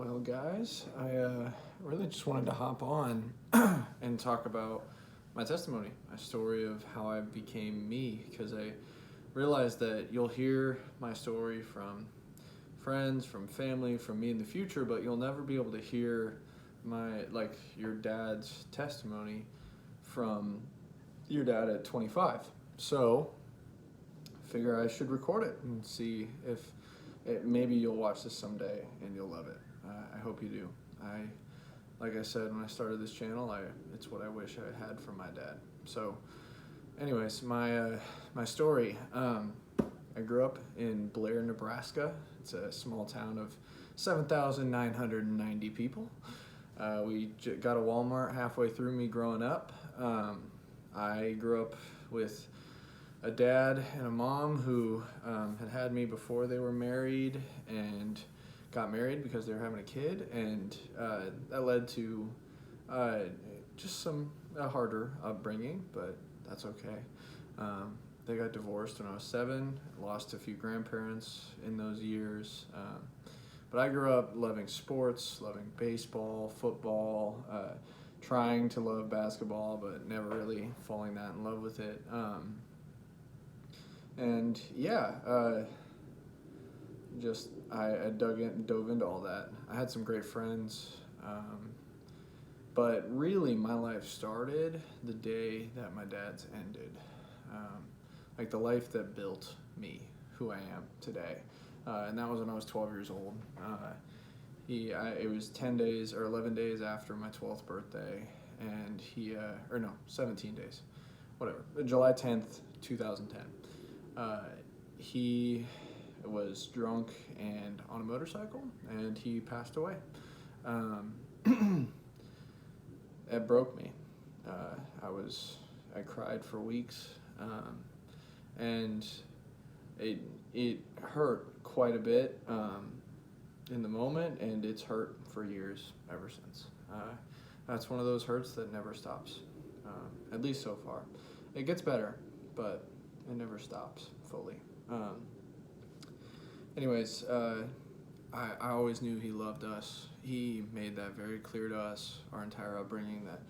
Well, guys, I really just wanted to hop on and talk about my testimony, my story of how I became me, because I realized that you'll hear my story from friends, from family, from me in the future, but you'll never be able to hear your dad's testimony from your dad at 25. So, I figure I should record it and see if maybe you'll watch this someday and you'll love it. I hope you do. Like I said when I started this channel, it's what I wish I had from my dad. So, anyways, my story. I grew up in Blair, Nebraska. It's a small town of 7,990 people. We got a Walmart halfway through me growing up. I grew up with a dad and a mom who had me before they were married and got married because they were having a kid, and that led to just a harder upbringing, but that's okay. They got divorced when I was 7, lost a few grandparents in those years, but I grew up loving sports, loving baseball, football, trying to love basketball, but never really falling that in love with it. I dove into all that. I had some great friends, but really my life started the day that my dad's ended. Like the life that built me, who I am today. And that was when I was 12 years old. It was 10 days or 11 days after my 12th birthday, and 17 days, whatever, July 10th, 2010. He was drunk and on a motorcycle, and he passed away. It broke me. I cried for weeks, and it hurt quite a bit in the moment, and it's hurt for years ever since. That's one of those hurts that never stops, at least so far. It gets better, but it never stops fully. I always knew he loved us. He made that very clear to us our entire upbringing, that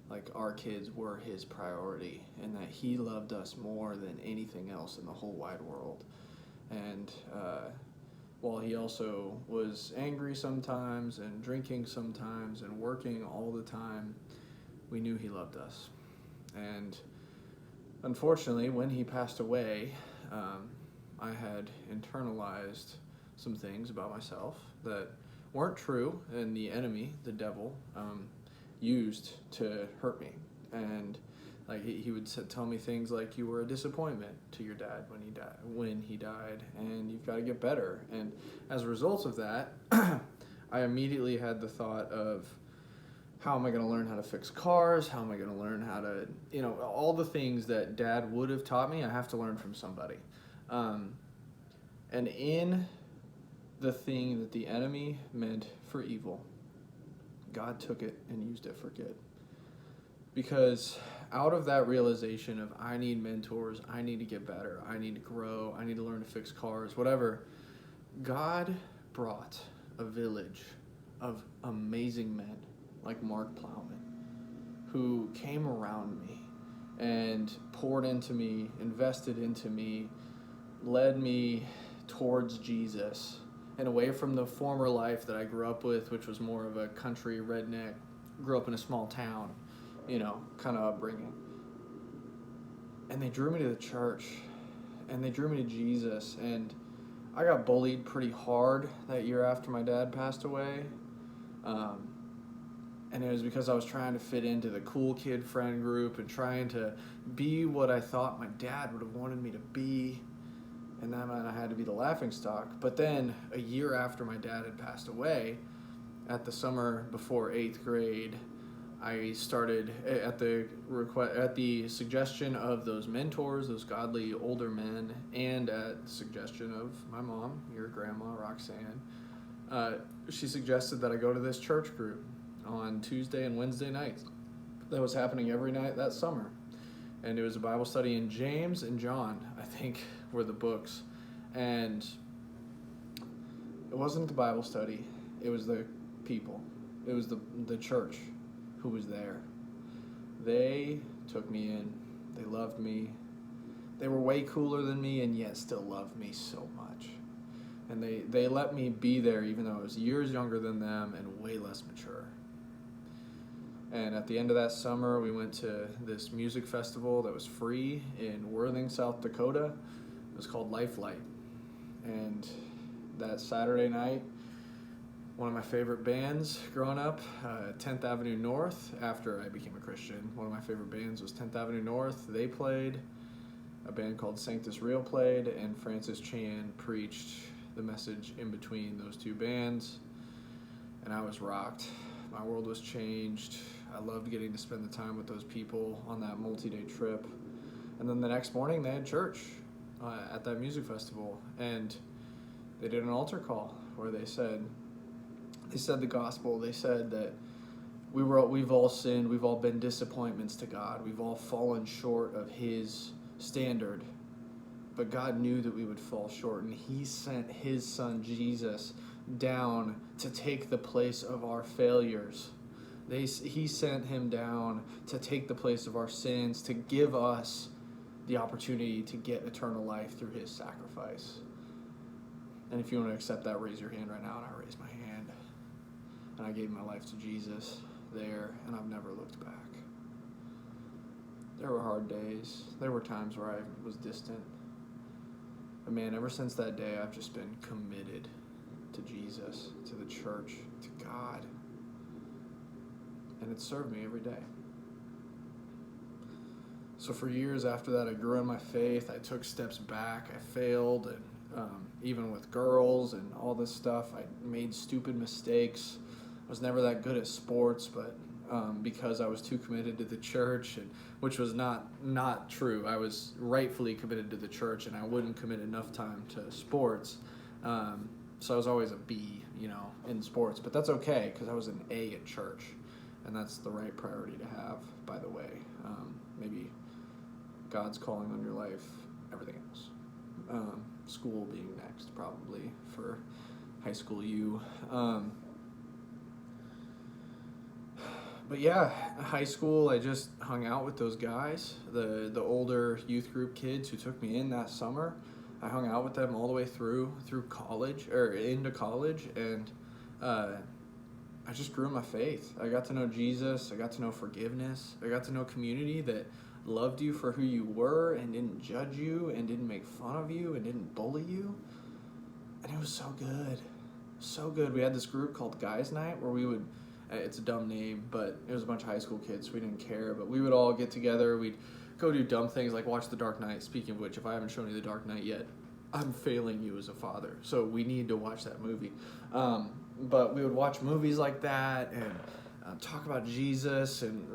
like our kids were his priority, and that he loved us more than anything else in the whole wide world. And while he also was angry sometimes and drinking sometimes and working all the time, we knew he loved us. And unfortunately, when he passed away, I had internalized some things about myself that weren't true, and the enemy, the devil, used to hurt me. And like he would tell me things like, "You were a disappointment to your dad when he died, and you've got to get better." And as a result of that, I immediately had the thought of, how am I going to learn how to fix cars? How am I going to learn how to, all the things that dad would have taught me, I have to learn from somebody. And in the thing that the enemy meant for evil, God took it and used it for good. Because out of that realization of, I need mentors, I need to get better, I need to grow, I need to learn to fix cars, whatever, God brought a village of amazing men like Mark Plowman, who came around me and poured into me, invested into me, led me towards Jesus and away from the former life that I grew up with, which was more of a country redneck, grew up in a small town, kind of upbringing. And they drew me to the church, and they drew me to Jesus, and I got bullied pretty hard that year after my dad passed away. And it was because I was trying to fit into the cool kid friend group and trying to be what I thought my dad would have wanted me to be. And that meant I had to be the laughingstock. But then a year after my dad had passed away, at the summer before 8th grade, I started at the suggestion of those mentors, those godly older men, and at the suggestion of my mom, your grandma, Roxanne. She suggested that I go to this church group on Tuesday and Wednesday nights. That was happening every night that summer. And it was a Bible study in James and John, I think, were the books. And it wasn't the Bible study. It was the people. It was the church who was there. They took me in. They loved me. They were way cooler than me and yet still loved me so much. And they let me be there even though I was years younger than them and way less mature. And at the end of that summer, we went to this music festival that was free in Worthing, South Dakota. It was called Life.Church. And that Saturday night, one of my favorite bands growing up, 10th Avenue North, after I became a Christian, one of my favorite bands was 10th Avenue North. They played, a band called Sanctus Real played, and Francis Chan preached the message in between those two bands. And I was rocked. My world was changed. I loved getting to spend the time with those people on that multi-day trip. And then the next morning they had church at that music festival, and they did an altar call where they said the gospel. They said that we've all sinned, we've all been disappointments to God, we've all fallen short of His standard, but God knew that we would fall short, and He sent His Son Jesus down to take the place of our failures. He sent Him down to take the place of our sins, to give us the opportunity to get eternal life through His sacrifice. And if you want to accept that, raise your hand right now. And I raised my hand. And I gave my life to Jesus there, and I've never looked back. There were hard days. There were times where I was distant. But man, ever since that day, I've just been committed to Jesus, to the church, to God. And it's served me every day. So for years after that, I grew in my faith. I took steps back. I failed, and even with girls and all this stuff, I made stupid mistakes. I was never that good at sports, but because I was too committed to the church, and which was not true. I was rightfully committed to the church, and I wouldn't commit enough time to sports. So I was always a B, in sports. But that's okay, because I was an A at church, and that's the right priority to have, by the way. Maybe God's calling on your life, everything else. School being next, probably, for high school you. But yeah, high school, I just hung out with those guys, the older youth group kids who took me in that summer. I hung out with them all the way through college, or into college, and I just grew in my faith. I got to know Jesus. I got to know forgiveness. I got to know community that loved you for who you were and didn't judge you and didn't make fun of you and didn't bully you. And it was so good. So good. We had this group called Guys Night where we would, it's a dumb name, but it was a bunch of high school kids, so we didn't care. But we would all get together. We'd go do dumb things like watch The Dark Knight. Speaking of which, if I haven't shown you The Dark Knight yet, I'm failing you as a father. So we need to watch that movie. But we would watch movies like that and talk about Jesus and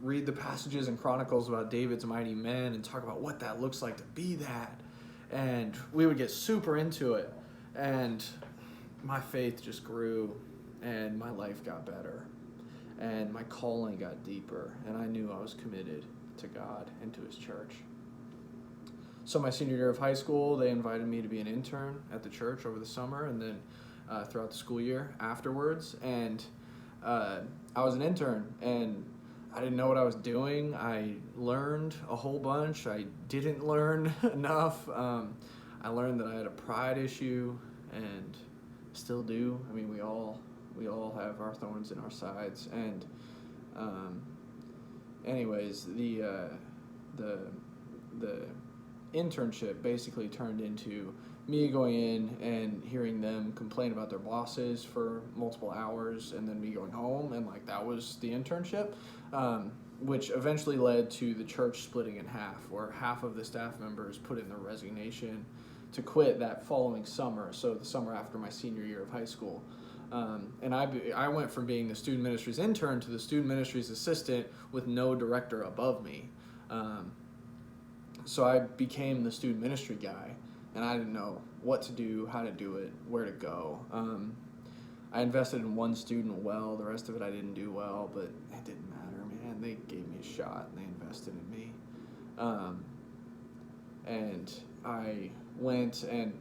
read the passages in Chronicles about David's mighty men and talk about what that looks like to be that. And we would get super into it. And my faith just grew, and my life got better, and my calling got deeper, and I knew I was committed to God and to His church. So my senior year of high school, they invited me to be an intern at the church over the summer, and then throughout the school year afterwards. And I was an intern, and I didn't know what I was doing. I learned a whole bunch. I didn't learn enough. I learned that I had a pride issue, and still do. I mean, we all have our thorns in our sides. And anyways, the internship basically turned into me going in and hearing them complain about their bosses for multiple hours, and then me going home, and that was the internship, which eventually led to the church splitting in half, where half of the staff members put in their resignation to quit that following summer, so the summer after my senior year of high school. And I went from being the student ministries intern to the student ministries assistant with no director above me. So I became the student ministry guy, and I didn't know what to do, how to do it, where to go. I invested in one student well, the rest of it I didn't do well, but it didn't matter, man. They gave me a shot, and they invested in me. And I went, and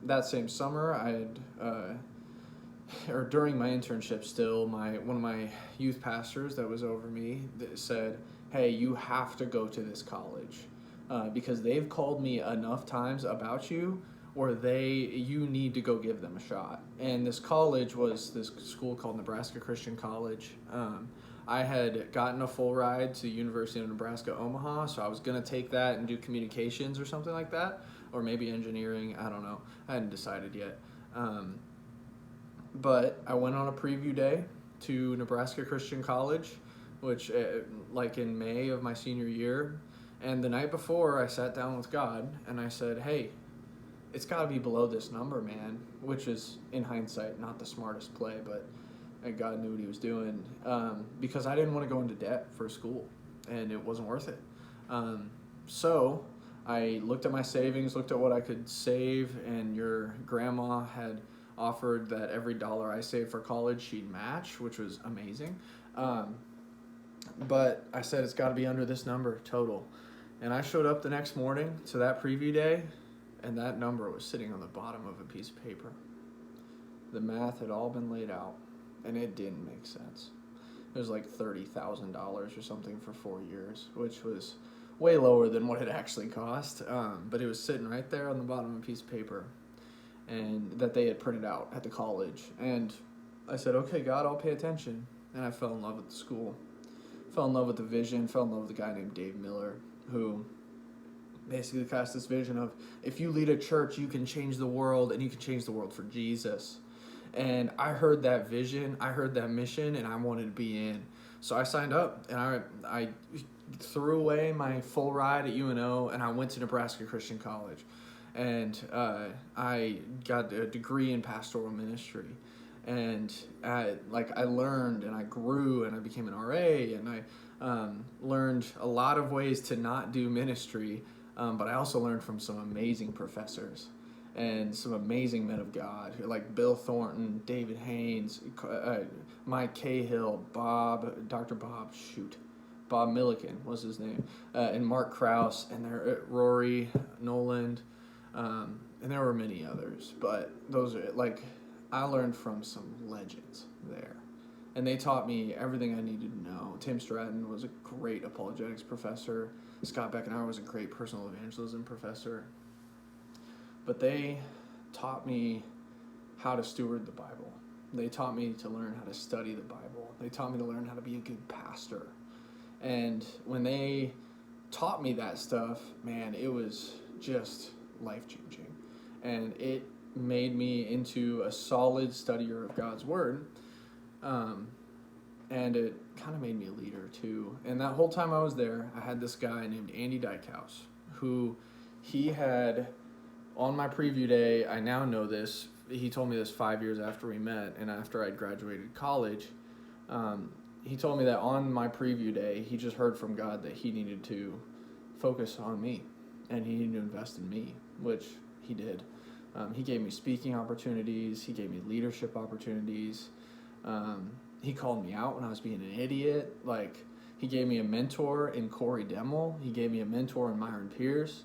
that same summer I had or during my internship still, one of my youth pastors that was over me said, hey, you have to go to this college because they've called me enough times about you where you need to go give them a shot. And this college was this school called Nebraska Christian College. I had gotten a full ride to the University of Nebraska Omaha, so I was going to take that and do communications or something like that, or maybe engineering. I don't know. I hadn't decided yet. But I went on a preview day to Nebraska Christian College, which like in May of my senior year. And the night before, I sat down with God and I said, hey, it's got to be below this number, man, which is, in hindsight, not the smartest play, but God knew what he was doing, because I didn't want to go into debt for school, and it wasn't worth it. So I looked at my savings, looked at what I could save, and your grandma had offered that every dollar I saved for college, she'd match, which was amazing. But I said, it's got to be under this number total. And I showed up the next morning to that preview day, and that number was sitting on the bottom of a piece of paper. The math had all been laid out, and it didn't make sense. It was like $30,000 or something for 4 years, which was way lower than what it actually cost. But it was sitting right there on the bottom of a piece of paper, and that they had printed out at the college. And I said, okay, God, I'll pay attention. And I fell in love with the school. Fell in love with the vision, fell in love with a guy named Dave Miller, who basically cast this vision of, if you lead a church, you can change the world, and you can change the world for Jesus. And I heard that vision, I heard that mission, and I wanted to be in. So I signed up, and I threw away my full ride at UNO, and I went to Nebraska Christian College. And I got a degree in pastoral ministry. And I learned, and I grew, and I became an RA, and I learned a lot of ways to not do ministry, but I also learned from some amazing professors and some amazing men of God, like Bill Thornton, David Haynes, Mike Cahill, Dr. Bob Milliken was his name, and Mark Krause, and Rory Noland, and there were many others, but those are, I learned from some legends there. And they taught me everything I needed to know. Tim Stratton was a great apologetics professor. Scott Beckenauer was a great personal evangelism professor. But they taught me how to steward the Bible. They taught me to learn how to study the Bible. They taught me to learn how to be a good pastor. And when they taught me that stuff, man, it was just life-changing. And it made me into a solid studier of God's Word. And it kind of made me a leader too. And that whole time I was there, I had this guy named Andy Dykehouse, who he had, on my preview day, I now know this, he told me this 5 years after we met and after I'd graduated college. He told me that on my preview day, he just heard from God that he needed to focus on me and he needed to invest in me, which he did. He gave me speaking opportunities. He gave me leadership opportunities. He called me out when I was being an idiot. He gave me a mentor in Corey Demmel. He gave me a mentor in Myron Pierce.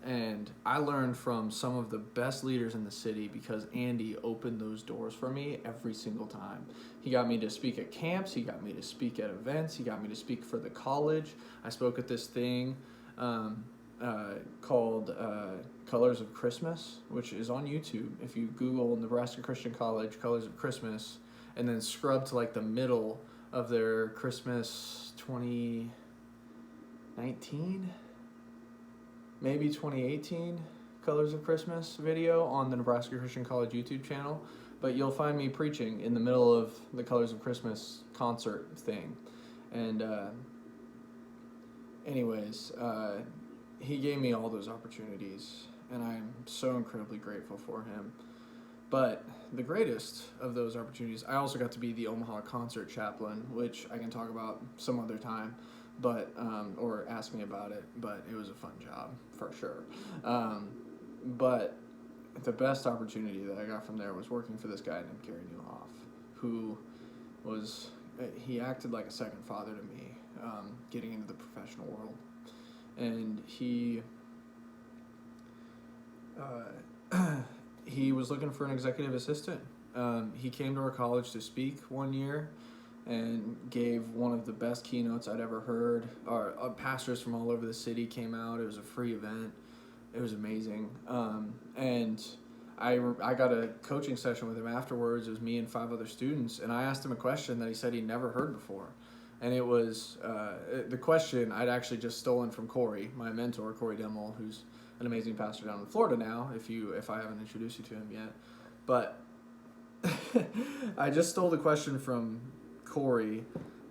And I learned from some of the best leaders in the city because Andy opened those doors for me every single time. He got me to speak at camps. He got me to speak at events. He got me to speak for the college. I spoke at this thing called Colors of Christmas, which is on YouTube. If you Google Nebraska Christian College Colors of Christmas and then scrub to the middle of their Christmas 2019, maybe 2018 Colors of Christmas video on the Nebraska Christian College YouTube channel, but you'll find me preaching in the middle of the Colors of Christmas concert thing. And he gave me all those opportunities, and I'm so incredibly grateful for him. But the greatest of those opportunities, I also got to be the Omaha concert chaplain, which I can talk about some other time, but or ask me about it, but it was a fun job, for sure. But the best opportunity that I got from there was working for this guy named Gary Newhoff, who he acted like a second father to me, getting into the professional world. And he was looking for an executive assistant He came to our college to speak one year and gave one of the best keynotes I'd ever heard. Our pastors from all over the city came out. It was a free event. It was amazing. And I got a coaching session with him afterwards. It was me and 5 other students, and I asked him a question that he said he'd never heard before. And it was the question I'd actually just stolen from Corey, my mentor, Corey Demmel, who's an amazing pastor down in Florida now, if I haven't introduced you to him yet. But I just stole the question from Corey,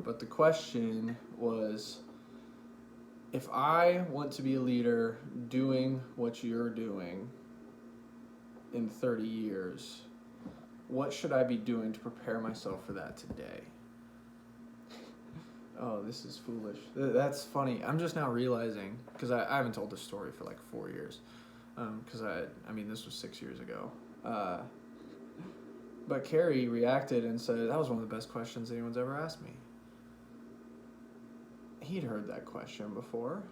but the question was, if I want to be a leader doing what you're doing in 30 years, what should I be doing to prepare myself for that today? Oh, this is foolish. That's funny. I'm just now realizing, because I haven't told this story for like 4 years, because I mean, this was 6 years ago. But Carrie reacted and said, that was one of the best questions anyone's ever asked me. He'd heard that question before.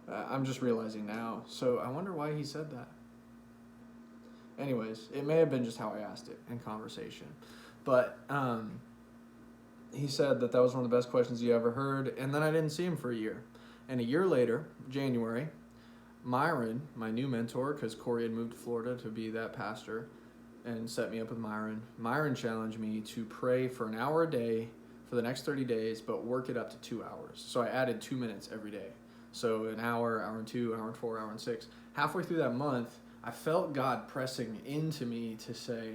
I'm just realizing now. So I wonder why he said that. Anyways, it may have been just how I asked it in conversation. But he said that was one of the best questions he ever heard. And then I didn't see him for a year. And a year later, January, Myron, my new mentor, because Corey had moved to Florida to be that pastor and set me up with Myron. Myron challenged me to pray for an hour a day for the next 30 days, but work it up to 2 hours. So I added 2 minutes every day. So an hour, hour and 2, hour and 4, hour and 6. Halfway through that month, I felt God pressing into me to say,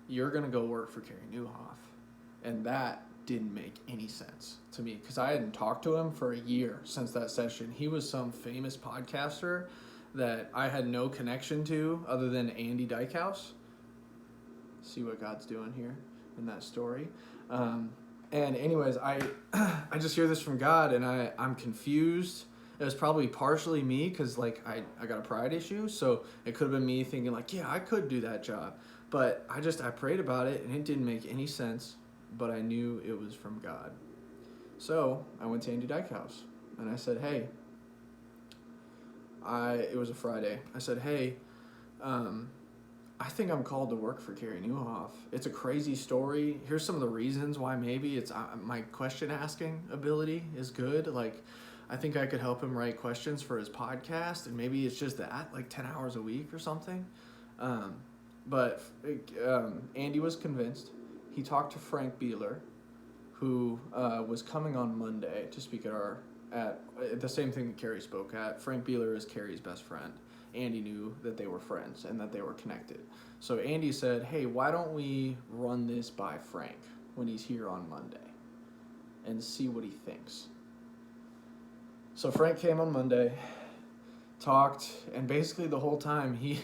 you're going to go work for Carey Nieuwhof. And that didn't make any sense to me because I hadn't talked to him for a year since that session. He was some famous podcaster that I had no connection to other than Andy Dykhouse. See what God's doing here in that story. And anyways, I just hear this from God, and I'm confused. It was probably partially me because like I got a pride issue, so it could have been me thinking like, yeah, I could do that job. But I prayed about it, and it didn't make any sense, but I knew it was from God. So I went to Andy Dykhouse, and I said, hey, it was a Friday. I said, hey, I think I'm called to work for Carey Nieuwhof. It's a crazy story. Here's some of the reasons why maybe it's my question asking ability is good. Like, I think I could help him write questions for his podcast, and maybe it's just that, like 10 hours a week or something. But Andy was convinced. He talked to Frank Beeler, who was coming on Monday to speak at the same thing that Carey spoke at. Frank Beeler is Carey's best friend. Andy knew that they were friends and that they were connected. So Andy said, hey, why don't we run this by Frank when he's here on Monday and see what he thinks? So Frank came on Monday, talked, and basically the whole time he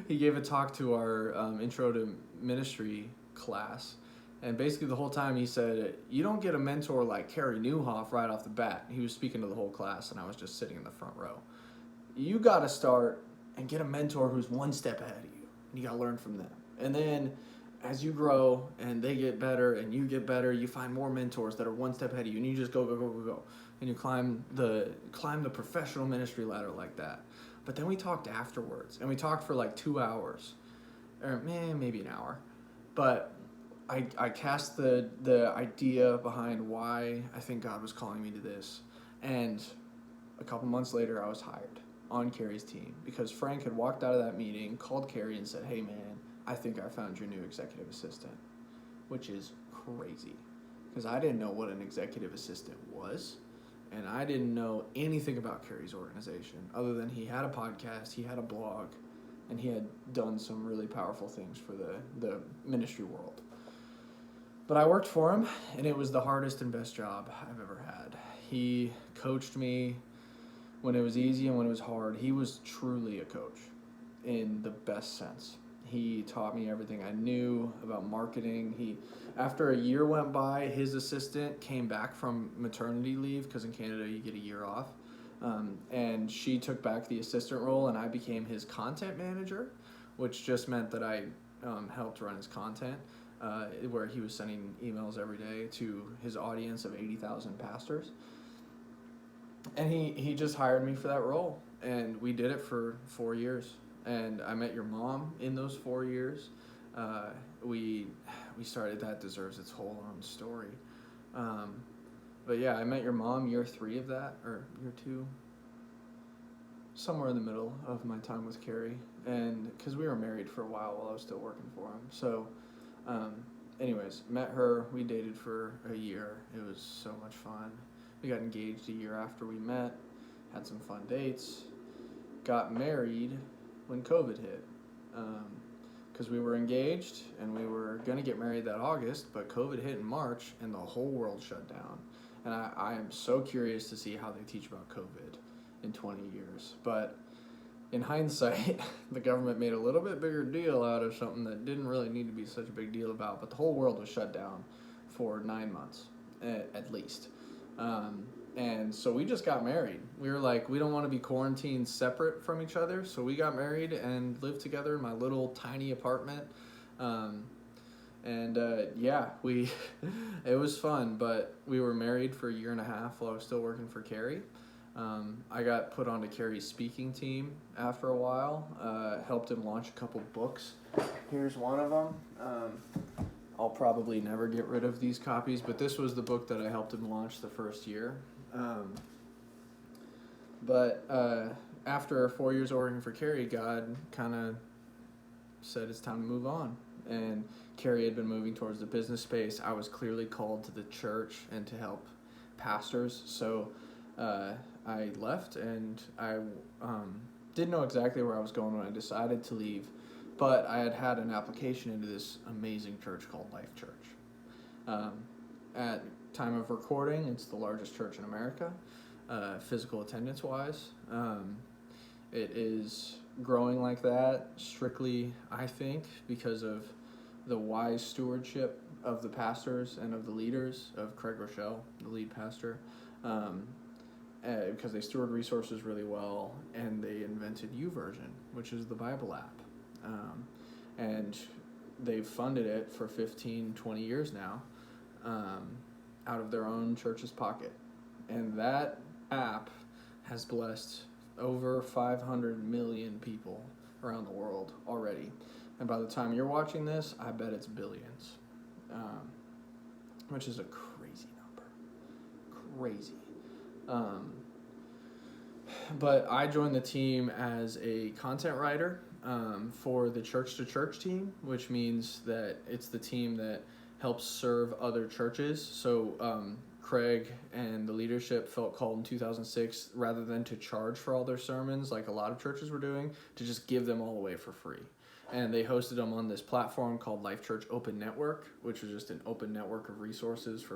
gave a talk to our intro to ministry class. And basically the whole time he said, you don't get a mentor like Carey Nieuwhof right off the bat. He was speaking to the whole class, and I was just sitting in the front row. You got to start and get a mentor who's one step ahead of you. And you got to learn from them. And then as you grow and they get better and you get better, you find more mentors that are one step ahead of you, and you just go. And you climb the professional ministry ladder like that. But then we talked afterwards, and we talked for like 2 hours, or maybe an hour. But I cast the idea behind why I think God was calling me to this. And a couple months later, I was hired on Carey's team because Frank had walked out of that meeting, called Carey and said, hey man, I think I found your new executive assistant, which is crazy because I didn't know what an executive assistant was, and I didn't know anything about Carey's organization other than he had a podcast, he had a blog, and he had done some really powerful things for the ministry world. But I worked for him, and it was the hardest and best job I've ever had. He coached me when it was easy and when it was hard. He was truly a coach in the best sense. He taught me everything I knew about marketing. After a year went by, his assistant came back from maternity leave, because in Canada you get a year off. And she took back the assistant role, and I became his content manager, which just meant that I helped run his content, where he was sending emails every day to his audience of 80,000 pastors. And he just hired me for that role, and we did it for 4 years. And I met your mom in those 4 years. we started, that deserves its whole own story. But yeah, I met your mom year 3 of that, or year 2, somewhere in the middle of my time with Carrie, and because we were married for a while I was still working for him. So, anyways, met her. We dated for a year. It was so much fun. We got engaged a year after we met. Had some fun dates. Got married when COVID hit. Because we were engaged and we were going to get married that August, but COVID hit in March and the whole world shut down. And I am so curious to see how they teach about COVID in 20 years. But in hindsight, the government made a little bit bigger deal out of something that didn't really need to be such a big deal about. But the whole world was shut down for 9 months, at least. And so we just got married. We were like, we don't want to be quarantined separate from each other. So we got married and lived together in my little tiny apartment. Yeah, it was fun, but we were married for a year and a half while I was still working for Carrie. I got put onto Carrie's speaking team after a while, helped him launch a couple books. Here's one of them. I'll probably never get rid of these copies, but this was the book that I helped him launch the first year. After 4 years of working for Carrie, God kind of said it's time to move on. And Carrie had been moving towards the business space. I was clearly called to the church and to help pastors. So I left, and I didn't know exactly where I was going when I decided to leave. But I had an application into this amazing church called Life.Church. At time of recording, it's the largest church in America, physical attendance-wise. It is growing like that strictly, I think, because of the wise stewardship of the pastors and of the leaders, of Craig Rochelle, the lead pastor, because they steward resources really well, and they invented YouVersion, which is the Bible app. And they've funded it for 15, 20 years now, out of their own church's pocket. And that app has blessed over 500 million people around the world already. And by the time you're watching this, I bet it's billions, which is a crazy number. Crazy. But I joined the team as a content writer for the church-to-church team, which means that it's the team that helps serve other churches. So Craig and the leadership felt called in 2006, rather than to charge for all their sermons like a lot of churches were doing, to just give them all away for free. And they hosted them on this platform called Life.Church Open Network, which was just an open network of resources for